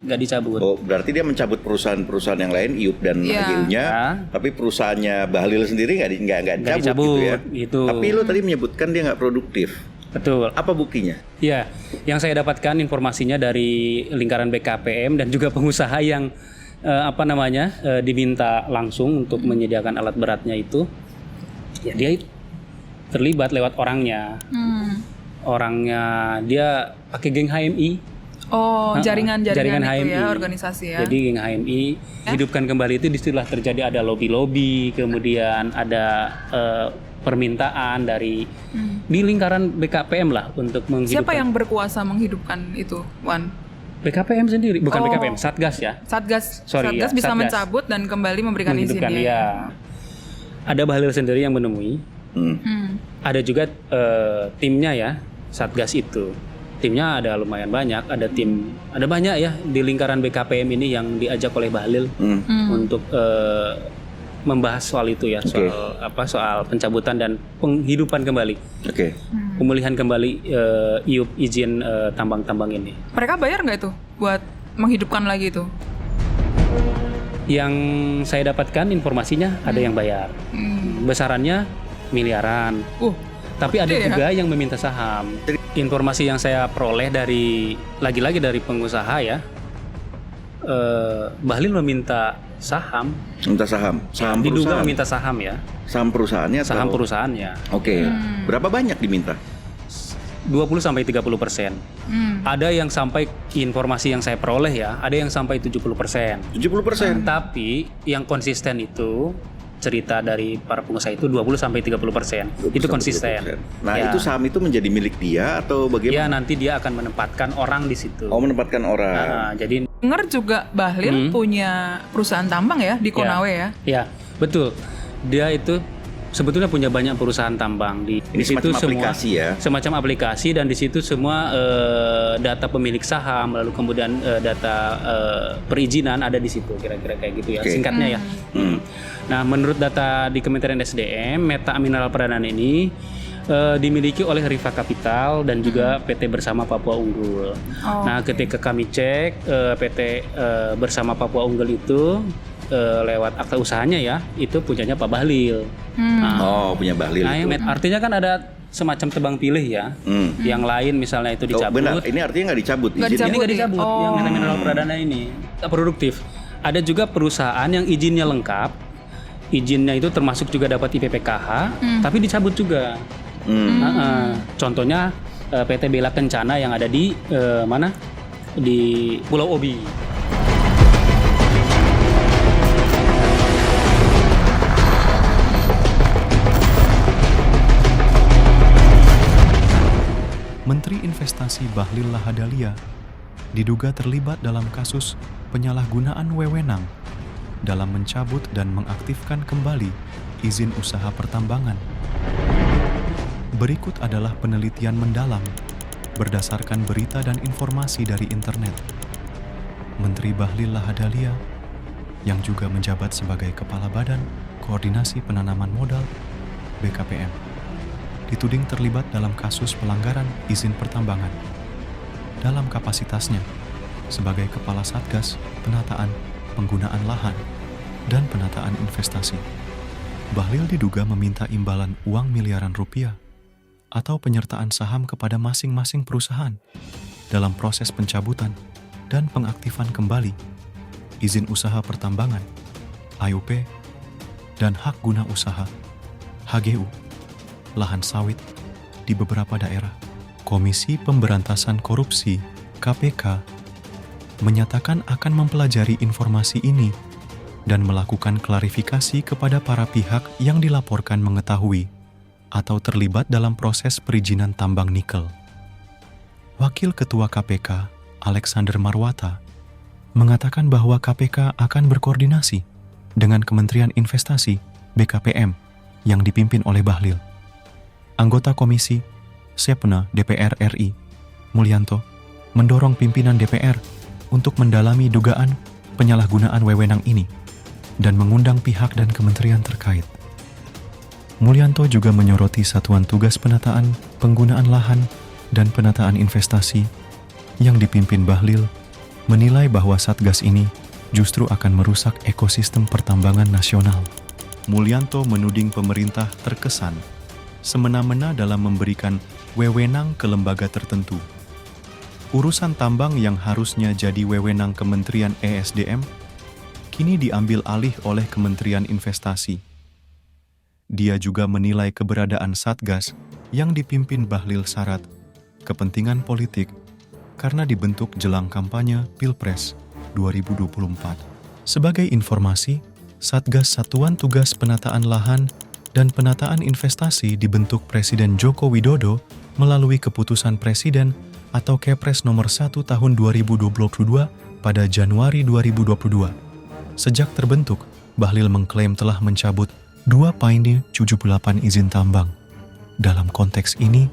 nggak dicabut. Oh, berarti dia mencabut perusahaan-perusahaan yang lain, IUP dan HGU-nya, tapi perusahaannya Bahlil sendiri nggak dicabut gitu ya. Gitu. Tapi lo tadi menyebutkan dia nggak produktif. Betul. Apa buktinya? Ya, yang saya dapatkan informasinya dari lingkaran BKPM dan juga pengusaha yang diminta langsung untuk menyediakan alat beratnya itu, ya dia terlibat lewat orangnya. Orangnya dia pakai geng HMI. Oh, jaringan itu HMI. ya, organisasi ya. Jadi geng HMI hidupkan kembali itu disitulah terjadi ada lobby-lobby, kemudian ada permintaan dari di lingkaran BKPM lah untuk menghidupkan. Siapa yang berkuasa menghidupkan itu, Wan? BKPM sendiri, bukan BKPM, Satgas ya. Satgas Satgas bisa mencabut dan kembali memberikan izin ya. Ada Bahlil sendiri yang menemui. Ada juga timnya ya, Satgas itu. Timnya ada lumayan banyak, ada banyak ya di lingkaran BKPM ini yang diajak oleh Bahlil untuk membahas soal itu ya, soal pencabutan dan penghidupan kembali. Pemulihan kembali IUP izin tambang-tambang ini. Mereka bayar nggak itu buat menghidupkan lagi itu? Yang saya dapatkan informasinya ada yang bayar. Besarannya miliaran. Tapi ada juga yang meminta saham. Informasi yang saya peroleh lagi-lagi dari pengusaha ya, Bahlil meminta saham. Saham diduga perusahaan. meminta saham ya. Saham perusahaannya atau? Saham perusahaannya. Berapa banyak diminta? 20-30%. Ada yang sampai, informasi yang saya peroleh ya, ada yang sampai 70%. 70%. Tapi yang konsisten itu cerita dari para pengusaha itu 20-30%. Itu konsisten. Nah, itu saham itu menjadi milik dia atau bagaimana? Ya, nanti dia akan menempatkan orang di situ. Oh, menempatkan orang. Jadi dengar juga Bahlil punya perusahaan tambang ya di Konawe ya. Ya, betul. Dia itu sebetulnya punya banyak perusahaan tambang di situ, semua aplikasi ya. Semacam aplikasi, dan di situ semua data pemilik saham, lalu kemudian data perizinan ada di situ, kira-kira kayak gitu ya. Singkatnya ya. Nah, menurut data di Kementerian SDM, Meta Mineral Pradana ini dimiliki oleh Riva Capital dan juga PT Bersama Papua Unggul. Nah, ketika kami cek PT Bersama Papua Unggul itu lewat akta usahanya ya, itu punyanya Pak Bahlil. Punya Bahlil. Nah, artinya kan ada semacam tebang pilih ya. Yang lain misalnya itu dicabut. Benar, ini artinya nggak dicabut. Ini nggak dicabut. Yang Meta Mineral Pradana ini tak produktif. Ada juga perusahaan yang izinnya lengkap. Izinnya itu termasuk juga dapat IPPKH, tapi dicabut juga. Contohnya PT Bela Kencana yang ada di mana? Di Pulau Obi. Menteri Investasi Bahlil Lahadalia diduga terlibat dalam kasus penyalahgunaan wewenang dalam mencabut dan mengaktifkan kembali izin usaha pertambangan. Berikut adalah penelitian mendalam berdasarkan berita dan informasi dari internet. Menteri Bahlil Lahadalia, yang juga menjabat sebagai Kepala Badan Koordinasi Penanaman Modal BKPM, dituding terlibat dalam kasus pelanggaran izin pertambangan dalam kapasitasnya sebagai Kepala Satgas Penataan Penggunaan Lahan dan Penataan Investasi. Bahlil diduga meminta imbalan uang miliaran rupiah atau penyertaan saham kepada masing-masing perusahaan dalam proses pencabutan dan pengaktifan kembali izin usaha pertambangan, AUP, dan hak guna usaha, HGU, lahan sawit di beberapa daerah. Komisi Pemberantasan Korupsi, KPK, menyatakan akan mempelajari informasi ini dan melakukan klarifikasi kepada para pihak yang dilaporkan mengetahui atau terlibat dalam proses perizinan tambang nikel. Wakil Ketua KPK, Alexander Marwata, mengatakan bahwa KPK akan berkoordinasi dengan Kementerian Investasi, BKPM, yang dipimpin oleh Bahlil. Anggota Komisi Sepna DPR RI, Mulyanto, mendorong pimpinan DPR untuk mendalami dugaan penyalahgunaan wewenang ini dan mengundang pihak dan kementerian terkait. Mulyanto juga menyoroti Satuan Tugas Penataan Penggunaan Lahan dan Penataan Investasi yang dipimpin Bahlil menilai bahwa Satgas ini justru akan merusak ekosistem pertambangan nasional. Mulyanto menuding pemerintah terkesan semena-mena dalam memberikan wewenang ke lembaga tertentu. Urusan tambang yang harusnya jadi wewenang Kementerian ESDM kini diambil alih oleh Kementerian Investasi. Dia juga menilai keberadaan Satgas yang dipimpin Bahlil syarat kepentingan politik karena dibentuk jelang kampanye Pilpres 2024. Sebagai informasi, Satgas Satuan Tugas Penataan Lahan dan Penataan Investasi dibentuk Presiden Joko Widodo melalui keputusan Presiden atau Kepres nomor 1 tahun 2022 pada Januari 2022. Sejak terbentuk, Bahlil mengklaim telah mencabut 2,78 izin tambang. Dalam konteks ini,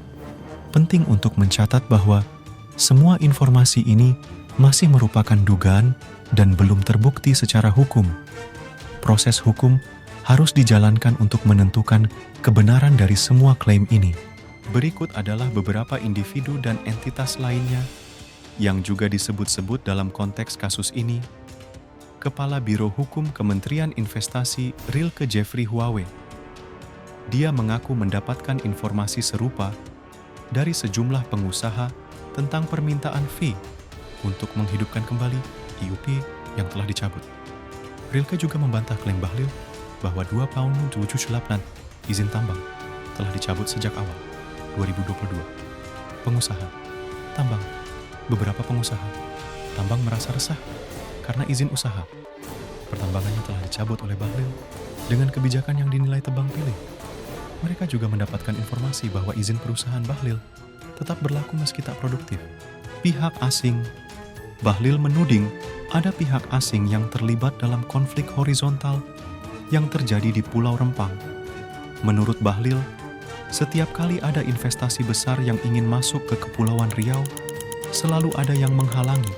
penting untuk mencatat bahwa semua informasi ini masih merupakan dugaan dan belum terbukti secara hukum. Proses hukum harus dijalankan untuk menentukan kebenaran dari semua klaim ini. Berikut adalah beberapa individu dan entitas lainnya yang juga disebut-sebut dalam konteks kasus ini. Kepala Biro Hukum Kementerian Investasi Rilke Jeffrey Huawe. Dia mengaku mendapatkan informasi serupa dari sejumlah pengusaha tentang permintaan fee untuk menghidupkan kembali IUP yang telah dicabut. Rilke juga membantah klaim Bahlil bahwa 2,78 izin tambang telah dicabut sejak awal 2022. Pengusaha tambang, beberapa pengusaha tambang merasa resah karena izin usaha pertambangannya telah dicabut oleh Bahlil dengan kebijakan yang dinilai tebang pilih. Mereka juga mendapatkan informasi bahwa izin perusahaan Bahlil tetap berlaku meski tak produktif. Pihak asing. Bahlil menuding ada pihak asing yang terlibat dalam konflik horizontal yang terjadi di Pulau Rempang. Menurut Bahlil, setiap kali ada investasi besar yang ingin masuk ke Kepulauan Riau, selalu ada yang menghalangi.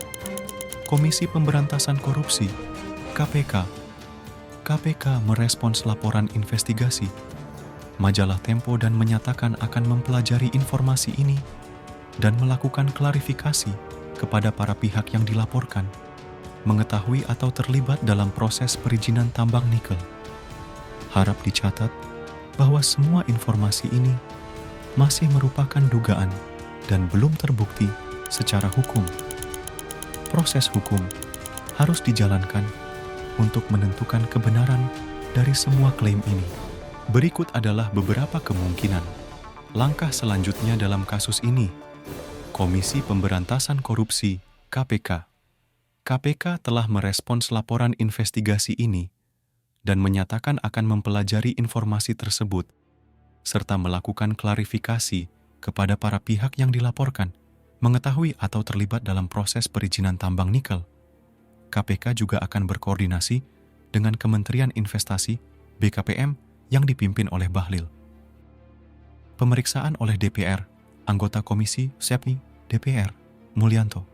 Komisi Pemberantasan Korupsi, KPK. KPK merespons laporan investigasi Majalah Tempo dan menyatakan akan mempelajari informasi ini dan melakukan klarifikasi kepada para pihak yang dilaporkan, mengetahui atau terlibat dalam proses perizinan tambang nikel. Harap dicatat bahwa semua informasi ini masih merupakan dugaan dan belum terbukti secara hukum. Proses hukum harus dijalankan untuk menentukan kebenaran dari semua klaim ini. Berikut adalah beberapa kemungkinan langkah selanjutnya dalam kasus ini. Komisi Pemberantasan Korupsi (KPK). KPK telah merespons laporan investigasi ini dan menyatakan akan mempelajari informasi tersebut serta melakukan klarifikasi kepada para pihak yang dilaporkan, mengetahui atau terlibat dalam proses perizinan tambang nikel. KPK juga akan berkoordinasi dengan Kementerian Investasi (BKPM) yang dipimpin oleh Bahlil. Pemeriksaan oleh DPR, anggota Komisi SEPNI DPR, Mulyanto,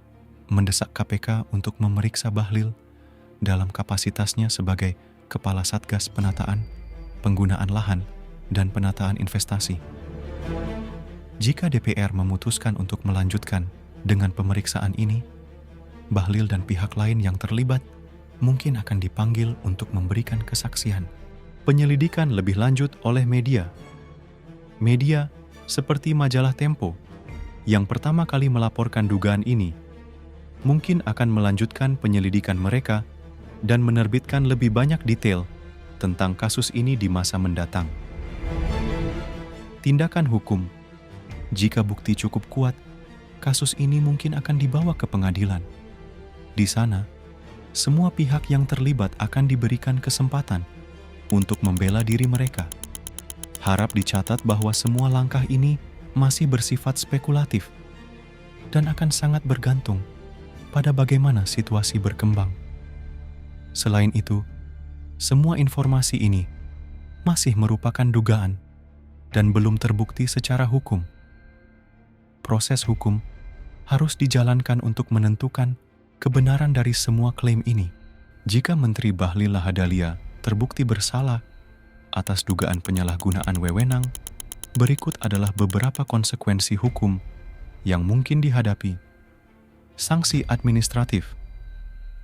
mendesak KPK untuk memeriksa Bahlil dalam kapasitasnya sebagai Kepala Satgas Penataan, Penggunaan Lahan, dan Penataan Investasi. Jika DPR memutuskan untuk melanjutkan dengan pemeriksaan ini, Bahlil dan pihak lain yang terlibat mungkin akan dipanggil untuk memberikan kesaksian. Penyelidikan lebih lanjut oleh media. Media seperti Majalah Tempo yang pertama kali melaporkan dugaan ini mungkin akan melanjutkan penyelidikan mereka dan menerbitkan lebih banyak detail tentang kasus ini di masa mendatang. Tindakan hukum. Jika bukti cukup kuat, kasus ini mungkin akan dibawa ke pengadilan. Di sana, semua pihak yang terlibat akan diberikan kesempatan untuk membela diri mereka. Harap dicatat bahwa semua langkah ini masih bersifat spekulatif dan akan sangat bergantung pada bagaimana situasi berkembang. Selain itu, semua informasi ini masih merupakan dugaan dan belum terbukti secara hukum. Proses hukum harus dijalankan untuk menentukan kebenaran dari semua klaim ini. Jika Menteri Bahlil Lahadalia terbukti bersalah atas dugaan penyalahgunaan wewenang, berikut adalah beberapa konsekuensi hukum yang mungkin dihadapi. Sanksi administratif.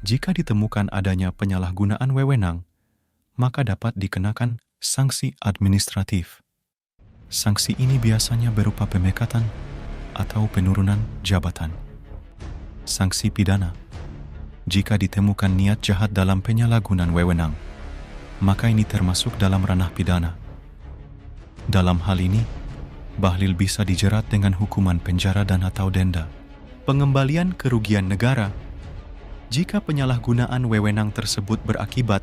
Jika ditemukan adanya penyalahgunaan wewenang, maka dapat dikenakan sanksi administratif. Sanksi ini biasanya berupa pemecatan atau penurunan jabatan. Sanksi pidana. Jika ditemukan niat jahat dalam penyalahgunaan wewenang, maka ini termasuk dalam ranah pidana. Dalam hal ini, bahlil bisa dijerat dengan hukuman penjara dan atau denda. Pengembalian kerugian negara. Jika penyalahgunaan wewenang tersebut berakibat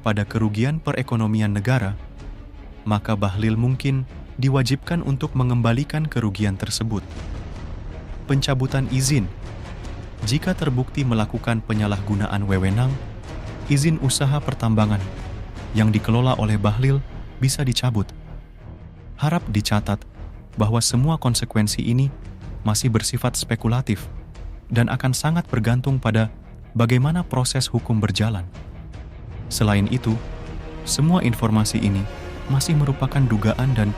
pada kerugian perekonomian negara, maka bahlil mungkin diwajibkan untuk mengembalikan kerugian tersebut. Pencabutan izin. Jika terbukti melakukan penyalahgunaan wewenang, izin usaha pertambangan yang dikelola oleh bahlil bisa dicabut. Harap dicatat bahwa semua konsekuensi ini masih bersifat spekulatif dan akan sangat bergantung pada bagaimana proses hukum berjalan. Selain itu, semua informasi ini masih merupakan dugaan dan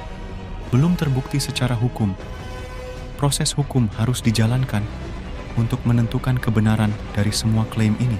belum terbukti secara hukum. Proses hukum harus dijalankan untuk menentukan kebenaran dari semua klaim ini.